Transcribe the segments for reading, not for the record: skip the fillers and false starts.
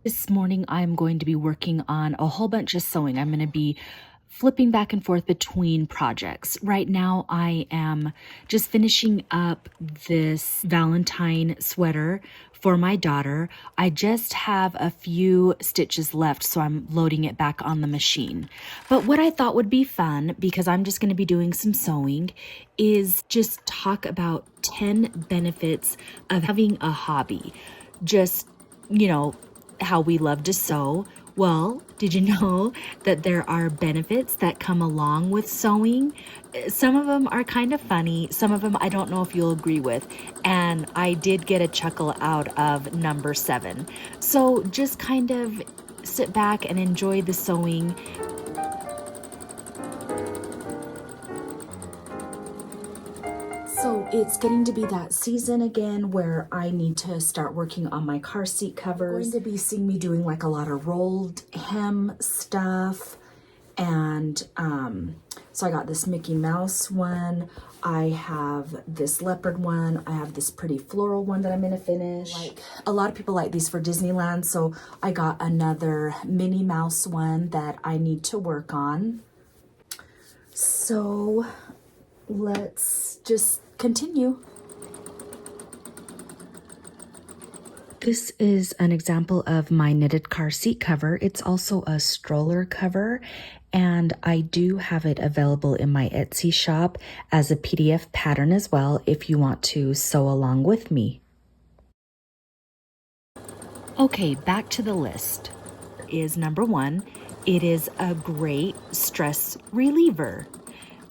This morning, I'm going to be working on a whole bunch of sewing. I'm going to be flipping back and forth between projects. Right now, I am just finishing up this Valentine sweater for my daughter. I just have a few stitches left, so I'm loading it back on the machine. But what I thought would be fun, because I'm just going to be doing some sewing, is just talk about 10 benefits of having a hobby. Just, you know, how we love to sew. Well, did you know that there are benefits that come along with sewing? Some of them are kind of funny. Some of them I don't know if you'll agree with. And I did get a chuckle out of number 7. So just kind of sit back and enjoy the sewing. So it's getting to be that season again where I need to start working on my car seat covers. You're going to be seeing me doing like a lot of rolled hem stuff. And so I got this Mickey Mouse one. I have this leopard one. I have this pretty floral one that I'm gonna finish. Like a lot of people like these for Disneyland. So I got another Minnie Mouse one that I need to work on. So let's just continue. This is an example of my knitted car seat cover. It's also a stroller cover, and I do have it available in my Etsy shop as a PDF pattern as well if you want to sew along with me. Okay, back to the list. Is number 1, it is a great stress reliever.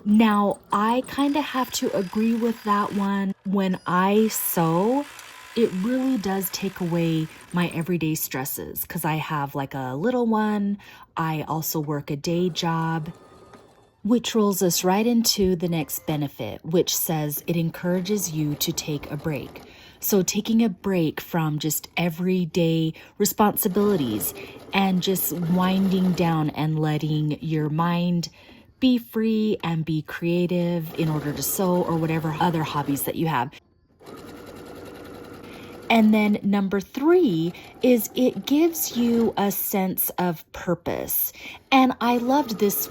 Now, I kind of have to agree with that one. When I sew, it really does take away my everyday stresses because I have like a little one. I also work a day job, which rolls us right into the next benefit, which says it encourages you to take a break. So taking a break from just everyday responsibilities and just winding down and letting your mind be free and be creative in order to sew or whatever other hobbies that you have. And then number 3 is it gives you a sense of purpose. And I love this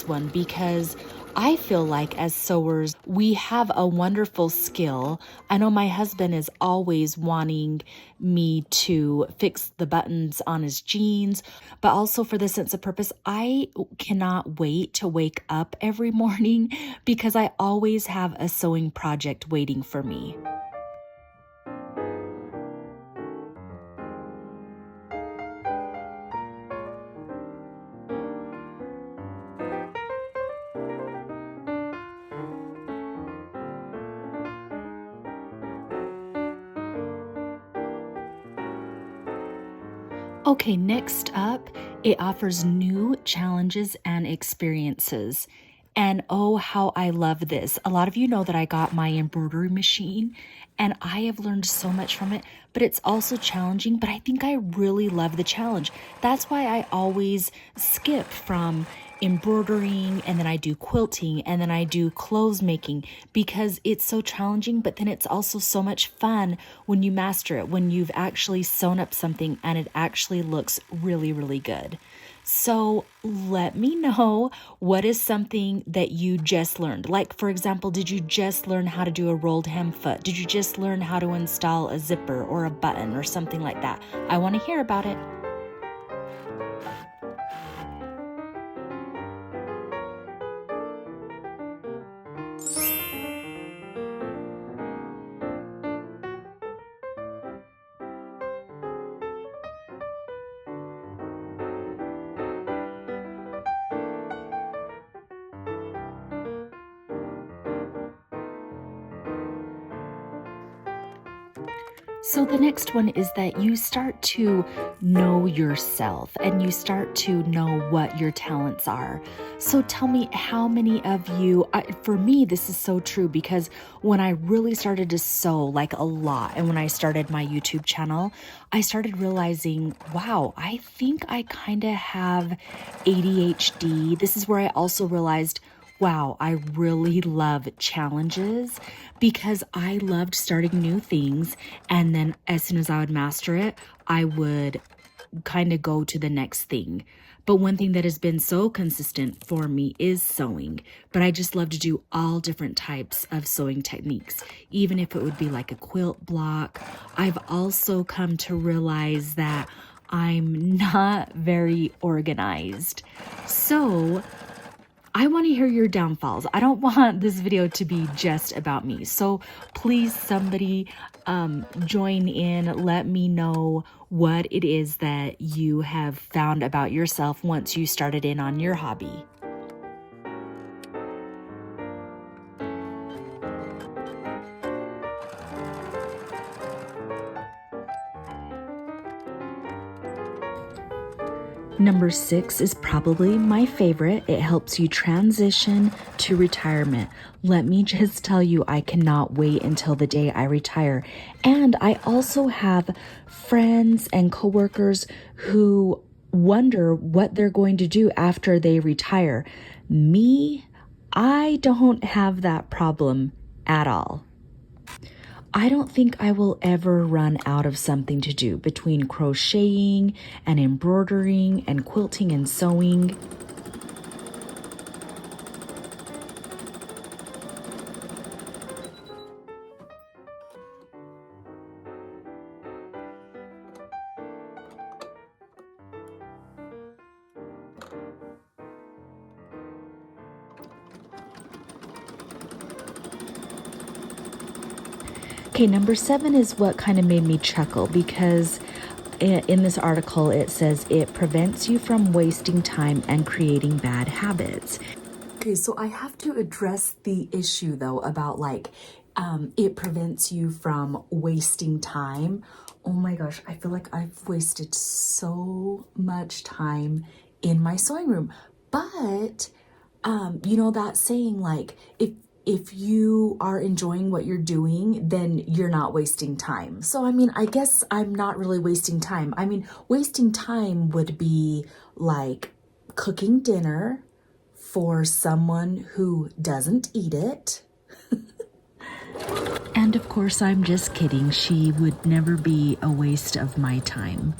one because I feel like as sewers, we have a wonderful skill. I know my husband is always wanting me to fix the buttons on his jeans, but also for the sense of purpose, I cannot wait to wake up every morning because I always have a sewing project waiting for me. Okay, next up, it offers new challenges and experiences. And oh, how I love this. A lot of you know that I got my embroidery machine and I have learned so much from it, but it's also challenging, but I think I really love the challenge. That's why I always skip from embroidering and then I do quilting and then I do clothes making because it's so challenging, but then it's also so much fun when you master it, when you've actually sewn up something and it actually looks really, really good. So let me know what is something that you just learned. Like, for example, did you just learn how to do a rolled hem foot? Did you just learn how to install a zipper or a button or something like that? I want to hear about it. So the next one is that you start to know yourself and you start to know what your talents are. So tell me, how many of you, for me, this is so true because when I really started to sew like a lot and when I started my YouTube channel, I started realizing, wow, I think I kind of have ADHD. This is where I also realized, wow, I really love challenges because I loved starting new things. And then as soon as I would master it, I would kind of go to the next thing. But one thing that has been so consistent for me is sewing. But I just love to do all different types of sewing techniques, even if it would be like a quilt block. I've also come to realize that I'm not very organized. So I want to hear your downfalls. I don't want this video to be just about me. So please, somebody join in. Let me know what it is that you have found about yourself once you started in on your hobby. Number 6 is probably my favorite. It helps you transition to retirement. Let me just tell you, I cannot wait until the day I retire. And I also have friends and coworkers who wonder what they're going to do after they retire. Me, I don't have that problem at all. I don't think I will ever run out of something to do between crocheting and embroidering and quilting and sewing. Okay, number 7 is what kind of made me chuckle because in this article it says it prevents you from wasting time and creating bad habits. Okay, so I have to address the issue though about it prevents you from wasting time. Oh my gosh, I feel like I've wasted so much time in my sewing room. But you know that saying, like, if you are enjoying what you're doing, then you're not wasting time. So, I mean, I guess I'm not really wasting time. I mean, wasting time would be like cooking dinner for someone who doesn't eat it. And of course, I'm just kidding. She would never be a waste of my time.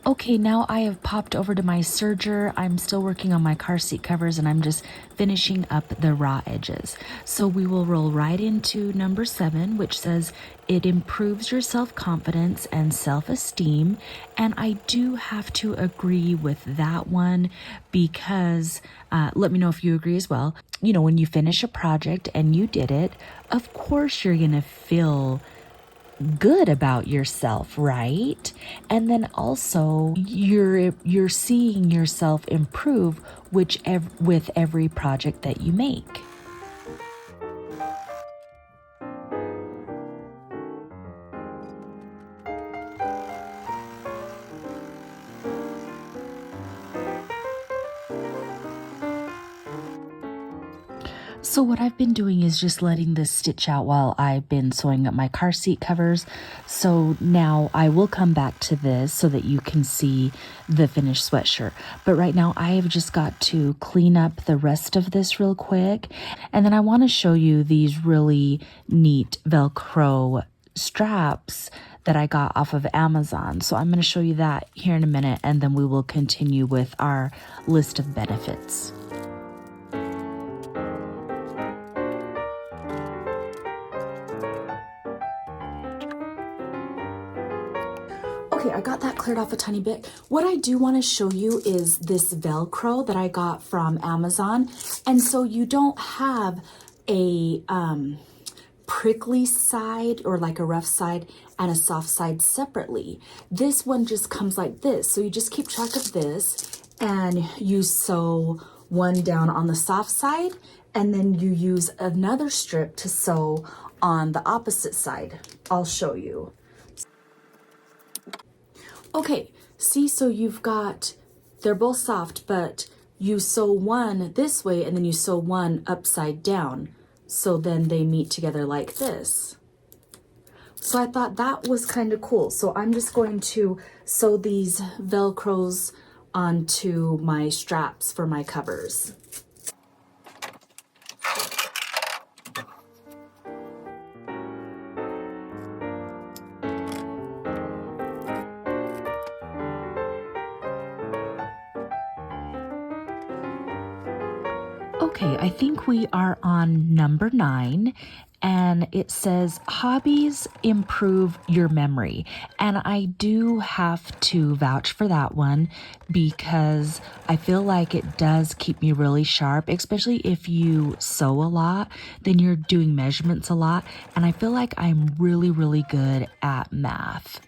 Okay, now I have popped over to my serger. I'm still working on my car seat covers and I'm just finishing up the raw edges. So we will roll right into number 7, which says it improves your self-confidence and self-esteem. And I do have to agree with that one because let me know if you agree as well. You know, when you finish a project and you did it, of course you're going to feel good about yourself, right? And then also you're seeing yourself improve with every project that you make. So what I've been doing is just letting this stitch out while I've been sewing up my car seat covers. So now I will come back to this so that you can see the finished sweatshirt. But right now I have just got to clean up the rest of this real quick. And then I want to show you these really neat Velcro straps that I got off of Amazon. So I'm going to show you that here in a minute, and then we will continue with our list of benefits. Okay, I got that cleared off a tiny bit. What I do want to show you is this Velcro that I got from Amazon. And so you don't have a prickly side or like a rough side and a soft side separately. This one just comes like this. So you just keep track of this and you sew one down on the soft side, and then you use another strip to sew on the opposite side. I'll show you. Okay, see, so you've got, they're both soft, but you sew one this way and then you sew one upside down. So then they meet together like this. So I thought that was kind of cool. So I'm just going to sew these Velcros onto my straps for my covers. Okay, I think we are on number 9, and it says hobbies improve your memory. And I do have to vouch for that one because I feel like it does keep me really sharp, especially if you sew a lot, then you're doing measurements a lot. And I feel like I'm really, really good at math.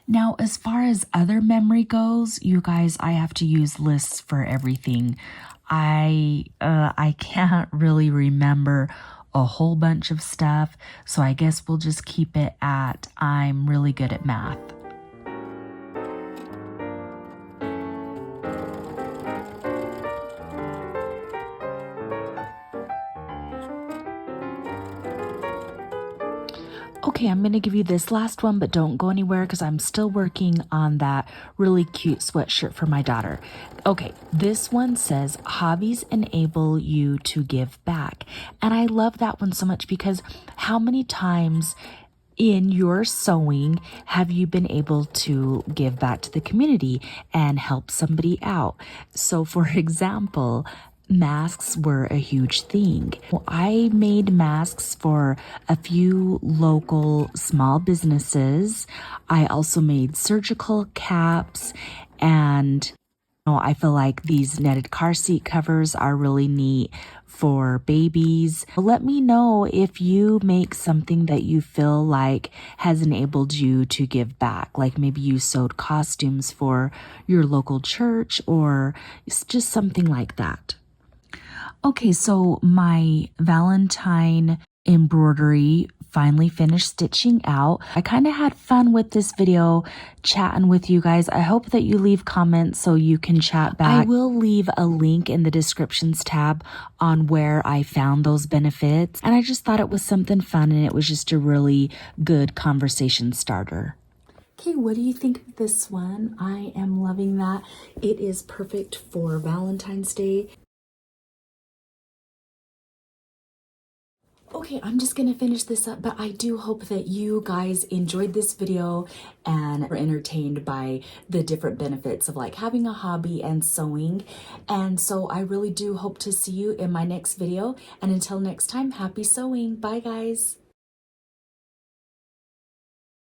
Now, as far as other memory goes, you guys, I have to use lists for everything. I can't really remember a whole bunch of stuff, so I guess we'll just keep it at I'm really good at math. Okay, I'm going to give you this last one, but don't go anywhere because I'm still working on that really cute sweatshirt for my daughter. Okay, this one says hobbies enable you to give back. And I love that one so much because how many times in your sewing have you been able to give back to the community and help somebody out? So, for example, masks were a huge thing. I made masks for a few local small businesses. I also made surgical caps, and I feel like these netted car seat covers are really neat for babies. Let me know if you make something that you feel like has enabled you to give back. Like maybe you sewed costumes for your local church or it's just something like that. Okay, so my Valentine embroidery finally finished stitching out. I kind of had fun with this video chatting with you guys. I hope that you leave comments so you can chat back. I will leave a link in the descriptions tab on where I found those benefits. And I just thought it was something fun and it was just a really good conversation starter. Okay, what do you think of this one? I am loving that. It is perfect for Valentine's Day. Okay, I'm just gonna finish this up, but I do hope that you guys enjoyed this video and were entertained by the different benefits of like having a hobby and sewing. And so I really do hope to see you in my next video. And until next time, happy sewing. Bye guys.